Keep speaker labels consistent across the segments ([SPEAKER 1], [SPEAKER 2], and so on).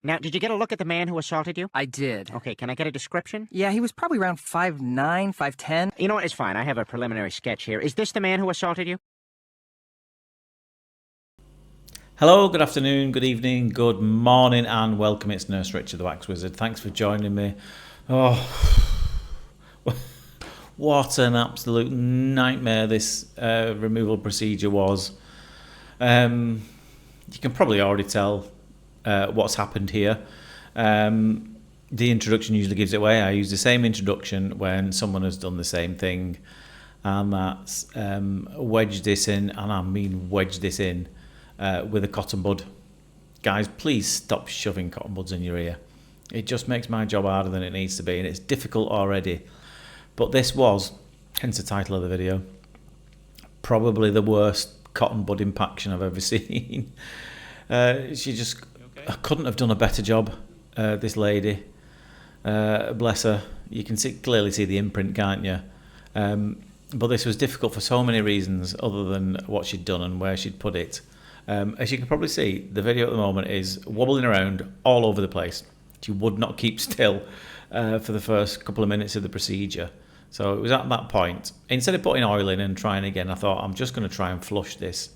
[SPEAKER 1] Now, did you get a look at the man who assaulted you?
[SPEAKER 2] I did.
[SPEAKER 1] Okay, can I get a description?
[SPEAKER 2] Yeah, he was probably around 5'9", 5'10".
[SPEAKER 1] You know what, it's fine. I have a preliminary sketch here. Is this the man who assaulted you?
[SPEAKER 3] Hello, good afternoon, good evening, good morning, and welcome. It's Nurse Richard, the Wax Wizard. Thanks for joining me. Oh, what an absolute nightmare this removal procedure was. You can probably already tell what's happened here. The introduction usually gives it away. I use the same introduction when someone has done the same thing, and that's wedge this in, and I mean wedge this in, with a cotton bud. Guys, please stop shoving cotton buds in your ear. It just makes my job harder than it needs to be, and it's difficult already. But this was, hence the title of the video, probably the worst cotton bud impaction I've ever seen. She just couldn't have done a better job, this lady. Bless her. You can clearly see the imprint, can't you? But this was difficult for so many reasons other than what she'd done and where she'd put it. As you can probably see, the video at the moment is wobbling around all over the place. She would not keep still for the first couple of minutes of the procedure. So it was at that point, instead of putting oil in and trying again, I thought I'm just going to try and flush this.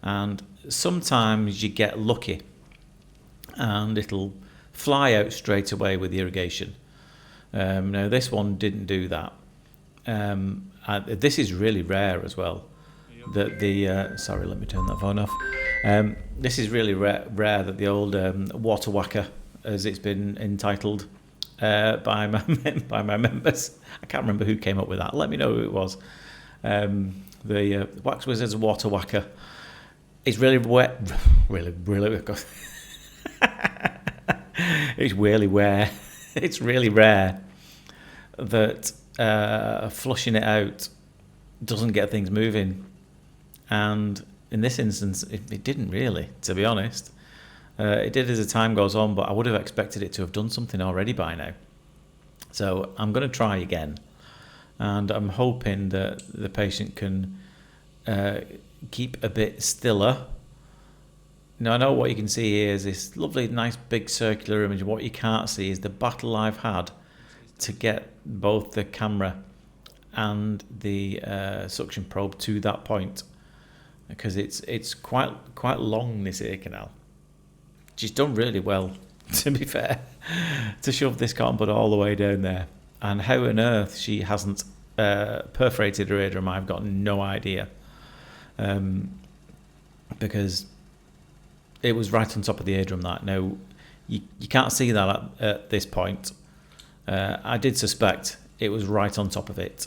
[SPEAKER 3] And sometimes you get lucky and it'll fly out straight away with the irrigation. Now this one didn't do that. This is really rare as well. Sorry, let me turn that phone off. This is really rare that the old water whacker, as it's been entitled by my members. I can't remember who came up with that. Let me know who it was. The Wax Wizard's water whacker. It's really wet. Really. It's really rare. It's really rare that flushing it out doesn't get things moving. And in this instance, it didn't really, to be honest. It did as the time goes on, but I would have expected it to have done something already by now. So I'm going to try again. And I'm hoping that the patient can keep a bit stiller. Now, I know what you can see here is this lovely, nice, big circular image. What you can't see is the battle I've had to get both the camera and the suction probe to that point, because it's quite long, this ear canal. She's done really well, to be fair, to shove this cotton bud all the way down there. And how on earth she hasn't perforated her eardrum, I've got no idea. Because it was right on top of the eardrum. That now you can't see that at this point. I did suspect it was right on top of it,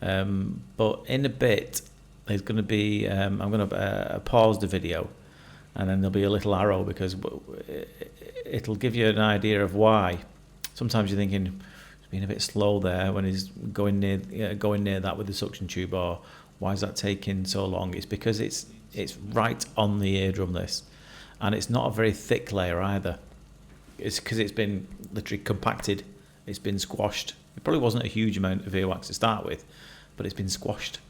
[SPEAKER 3] but in a bit there's going to be I'm going to pause the video, and then there'll be a little arrow because it'll give you an idea of why. Sometimes you're thinking he's been a bit slow there when he's going near that with the suction tube, or why is that taking so long? It's because it's right on the eardrum, this, and it's not a very thick layer either. It's because it's been literally compacted. It's been squashed. It probably wasn't a huge amount of earwax to start with, but it's been squashed,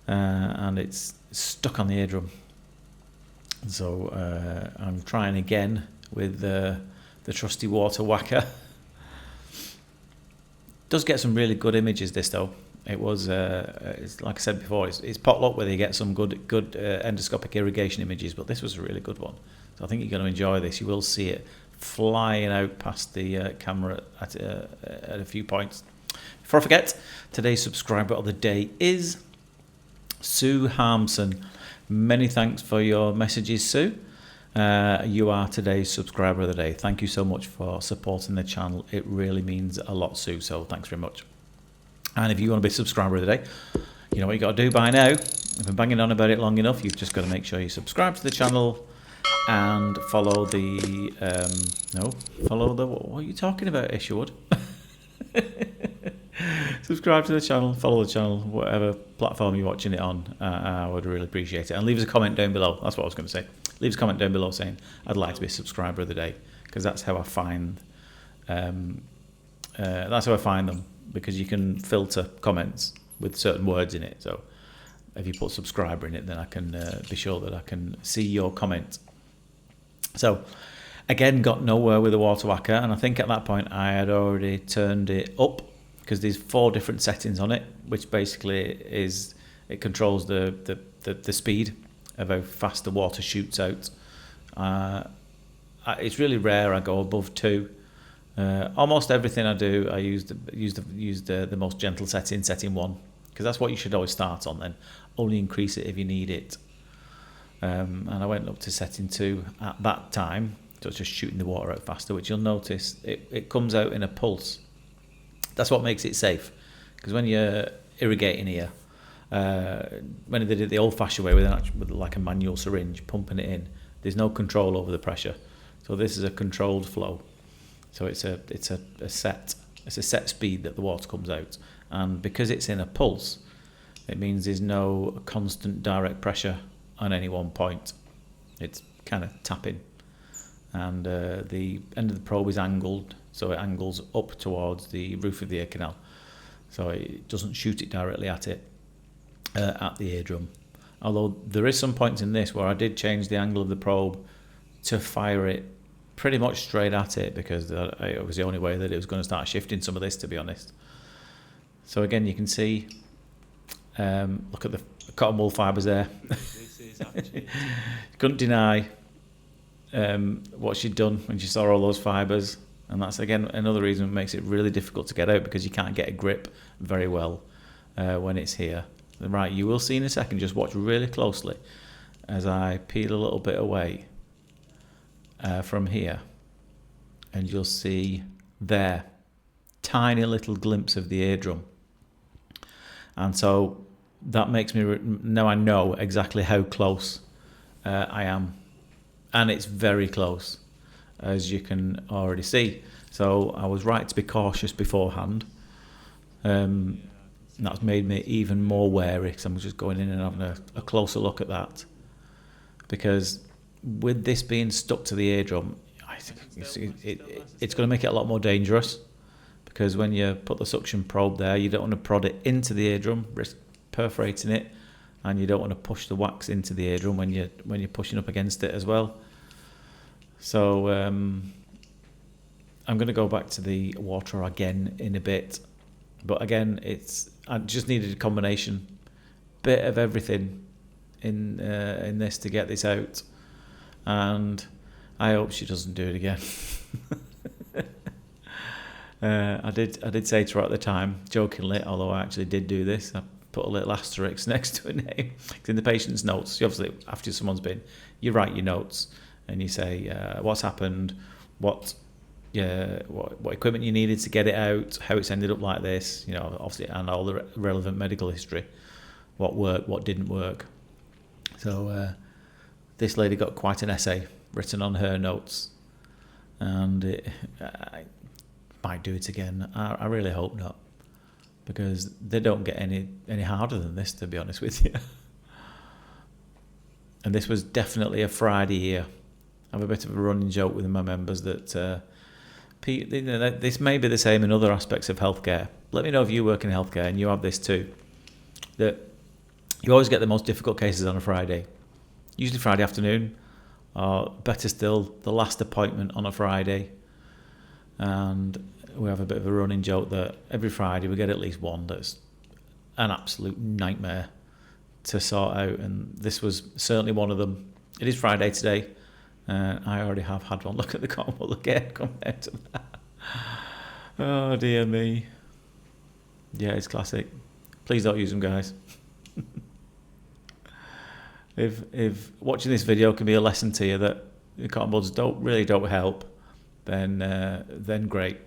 [SPEAKER 3] and it's stuck on the eardrum. So I'm trying again with the trusty water whacker. Does get some really good images, this though. It was it's, like I said before, it's potluck where you get some good endoscopic irrigation images, but this was a really good one. So I think you're going to enjoy this. You will see it flying out past the camera at a few points. Before I forget, today's subscriber of the day is Sue Harmson. Many thanks for your messages, Sue. You are today's subscriber of the day. Thank you so much for supporting the channel. It really means a lot, Sue, so thanks very much. And if you want to be a subscriber of the day, you know what you got to do by now. I've been banging on about it long enough. You've just got to make sure you subscribe to the channel and follow the what are you talking about, Isherwood? Subscribe to the channel, follow the channel, whatever platform you're watching it on. I would really appreciate it. And leave us a comment down below. That's what I was going to say. Leave us a comment down below saying I'd like to be a subscriber of the day, because that's how I find them, because you can filter comments with certain words in it. So if you put subscriber in it, then I can be sure that I can see your comment. So Again, got nowhere with the water whacker, and I think at that point I had already turned it up, because there's 4 different settings on it, which basically is, it controls the speed of how fast the water shoots out. It's really rare I go above 2. Almost everything I do, I use the most gentle setting 1, because that's what you should always start on. Then only increase it if you need it. And I went up to setting 2 at that time, so it's just shooting the water out faster, which you'll notice it comes out in a pulse. That's what makes it safe, because when you're irrigating here, when they did it the old-fashioned way with like a manual syringe pumping it in, there's no control over the pressure. So this is a controlled flow. So it's a set speed that the water comes out, and because it's in a pulse, it means there's no constant direct pressure on any one point. It's kind of tapping, and the end of the probe is angled, so it angles up towards the roof of the ear canal, so it doesn't shoot it directly at it at the eardrum. Although there is some points in this where I did change the angle of the probe to fire it pretty much straight at it, because it was the only way that it was going to start shifting some of this, to be honest. So again, you can see, look at the cotton wool fibres there. Couldn't deny what she'd done when she saw all those fibres, and that's again another reason it makes it really difficult to get out, because you can't get a grip very well when it's here. Right, you will see in a second, just watch really closely as I peel a little bit away from here, and you'll see there tiny little glimpse of the eardrum, and so that makes me now I know exactly how close I am, and it's very close, as you can already see. So I was right to be cautious beforehand. That's made me even more wary, because I'm just going in and having a closer look at that, because with this being stuck to the eardrum, I think it's going to make it a lot more dangerous, because when you put the suction probe there, you don't want to prod it into the eardrum, risk perforating it, and you don't want to push the wax into the eardrum when you're pushing up against it as well. So I'm going to go back to the water again in a bit, but again, I just needed a combination, bit of everything in this to get this out. And I hope she doesn't do it again. I did say to her at the time, jokingly, although I actually did do this, I put a little asterisk next to her name. In the patient's notes, you obviously, after someone's been, you write your notes and you say what's happened, what equipment you needed to get it out, how it's ended up like this, obviously, and all the relevant medical history, what worked, what didn't work. So this lady got quite an essay written on her notes, and I might do it again. I really hope not, because they don't get any harder than this, to be honest with you. And this was definitely a Friday here. I have a bit of a running joke with my members that this may be the same in other aspects of healthcare. Let me know if you work in healthcare and you have this too, that you always get the most difficult cases on a Friday. Usually Friday afternoon, or better still, the last appointment on a Friday. And we have a bit of a running joke that every Friday we get at least one that's an absolute nightmare to sort out, and this was certainly one of them. It is Friday today, I already have had one look at the cotton wool again compared to that. Oh dear me. Yeah, it's classic. Please don't use them, guys. If watching this video can be a lesson to you that the cotton buds don't help, then great.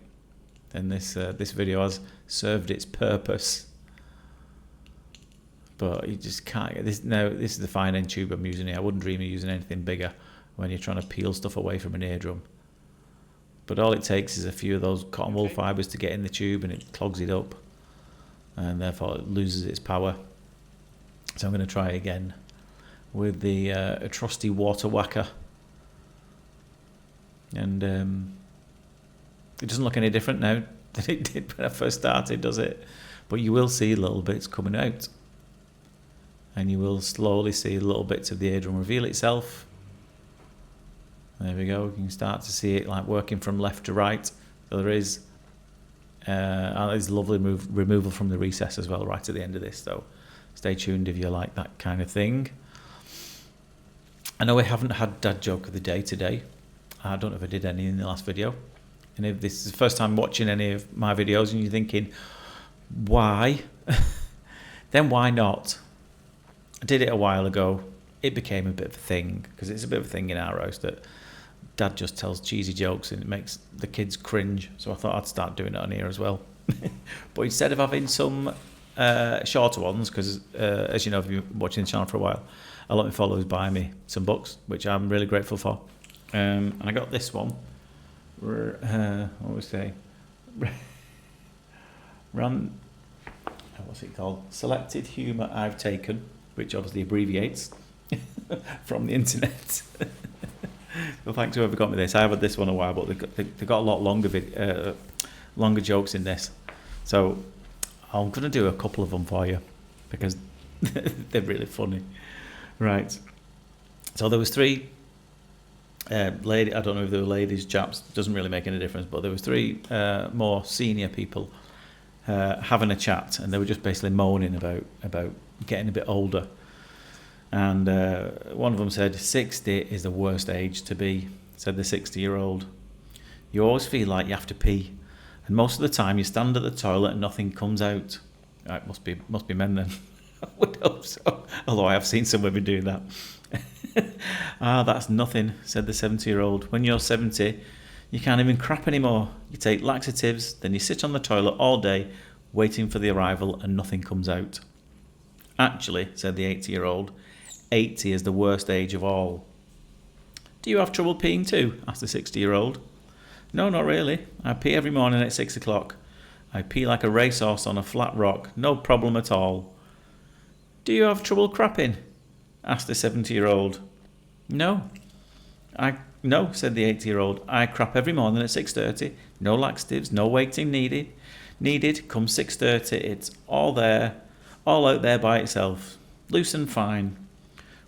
[SPEAKER 3] Then this video has served its purpose. But you just can't get this. Now, this is the fine end tube I'm using here. I wouldn't dream of using anything bigger when you're trying to peel stuff away from an eardrum. But all it takes is a few of those cotton wool fibres to get in the tube, and it clogs it up, and therefore it loses its power. So I'm going to try again with the trusty water whacker, and it doesn't look any different now than it did when I first started, does it? But you will see little bits coming out, and you will slowly see little bits of the eardrum reveal itself, There we go. You can start to see it like working from left to right. So there is there's lovely removal from the recess as well right at the end of this. So stay tuned if you like that kind of thing. I know we haven't had dad joke of the day today. I don't know if I did any in the last video. And if this is the first time watching any of my videos and you're thinking, why? Then why not? I did it a while ago. It became a bit of a thing, because it's a bit of a thing in our house that dad just tells cheesy jokes and it makes the kids cringe. So I thought I'd start doing it on here as well. But instead of having some shorter ones, because as you know, if you've been watching the channel for a while, a lot of my followers buy me some books, which I'm really grateful for. And I got this one. What we say? What's it called? Selected Humour I've Taken, which obviously abbreviates from the internet. Well, thanks whoever got me this. I have had this one a while, but they got a lot longer jokes in this. So I'm going to do a couple of them for you because they're really funny. Right. So there was three I don't know if they were ladies, chaps, doesn't really make any difference, but there was three more senior people having a chat, and they were just basically moaning about getting a bit older. And one of them said, 60 is the worst age to be, said the 60-year-old. You always feel like you have to pee, and most of the time you stand at the toilet and nothing comes out. Right, must be men then. I would hope so, although I have seen some women doing that. That's nothing, said the 70-year-old. When you're 70, you can't even crap anymore. You take laxatives, then you sit on the toilet all day waiting for the arrival and nothing comes out. Actually, said the 80-year-old, 80 is the worst age of all. Do you have trouble peeing too? Asked the 60-year-old. No, not really. I pee every morning at 6 o'clock. I pee like a racehorse on a flat rock. No problem at all. Do you have trouble crapping? Asked the 70-year-old. No, said the 80-year-old. I crap every morning at 6:30. No laxatives, no waiting needed. Come 6:30, it's all out there by itself, loose and fine.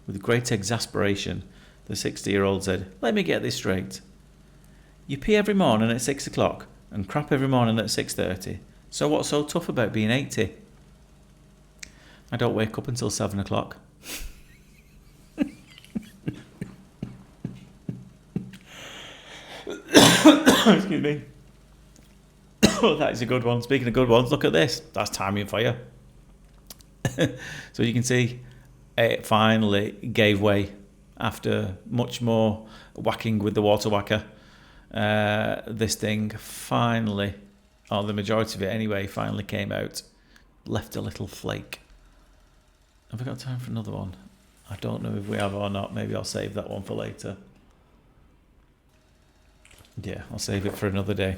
[SPEAKER 3] With great exasperation, the 60-year-old said, let me get this straight. You pee every morning at 6 o'clock and crap every morning at 6:30. So what's so tough about being 80? I don't wake up until 7 o'clock. Excuse me. Oh, that is a good one. Speaking of good ones, look at this. That's timing for you. So you can see it finally gave way after much more whacking with the water whacker. This thing finally, or the majority of it anyway, finally came out. Left a little flake. Have we got time for another one? I don't know if we have or not. Maybe I'll save that one for later. Yeah, I'll save it for another day.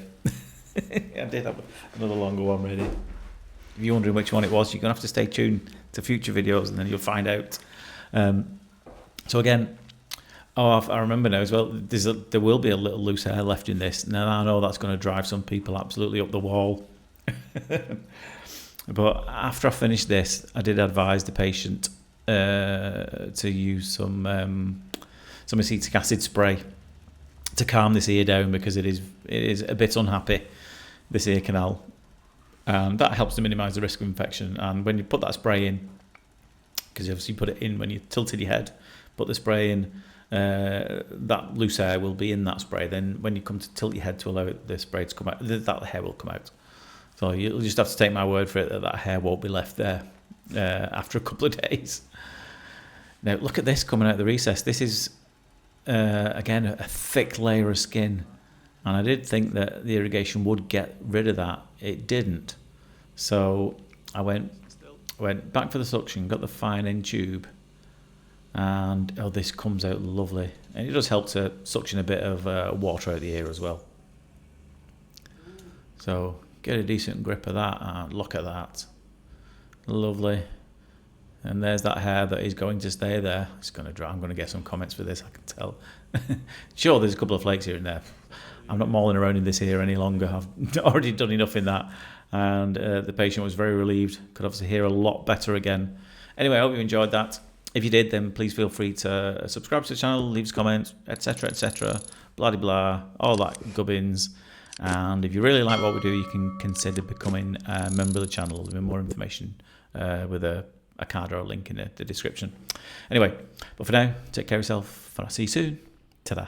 [SPEAKER 3] I did have another longer one ready. If you're wondering which one it was, you're going to have to stay tuned to future videos and then you'll find out. So again, I remember now as well, there will be a little loose hair left in this. Now I know that's going to drive some people absolutely up the wall. But after I finished this, I did advise the patient to use some acetic acid spray to calm this ear down, because it is a bit unhappy, this ear canal, and that helps to minimise the risk of infection. And when you put that spray in, because obviously you put it in when you tilted your head, put the spray in, that loose hair will be in that spray. Then when you come to tilt your head to allow the spray to come out, that hair will come out. So you'll just have to take my word for it that hair won't be left there after a couple of days. Now look at this coming out of the recess. This is again a thick layer of skin, and I did think that the irrigation would get rid of that. It didn't. So I went back for the suction, got the fine end tube, and this comes out lovely, and it does help to suction a bit of water out of the ear as well. So get a decent grip of that, and look at that, lovely. And there's that hair that is going to stay there. It's going to dry. I'm going to get some comments for this, I can tell. Sure, there's a couple of flakes here and there. I'm not mauling around in this ear any longer. I've already done enough in that. And the patient was very relieved. Could obviously hear a lot better again. Anyway, I hope you enjoyed that. If you did, then please feel free to subscribe to the channel, leave us comments, etc., blah de blah, all that gubbins. And if you really like what we do, you can consider becoming a member of the channel. There'll be more information with a card or a link in the description. Anyway, but for now, take care of yourself, and I'll see you soon. Ta-da.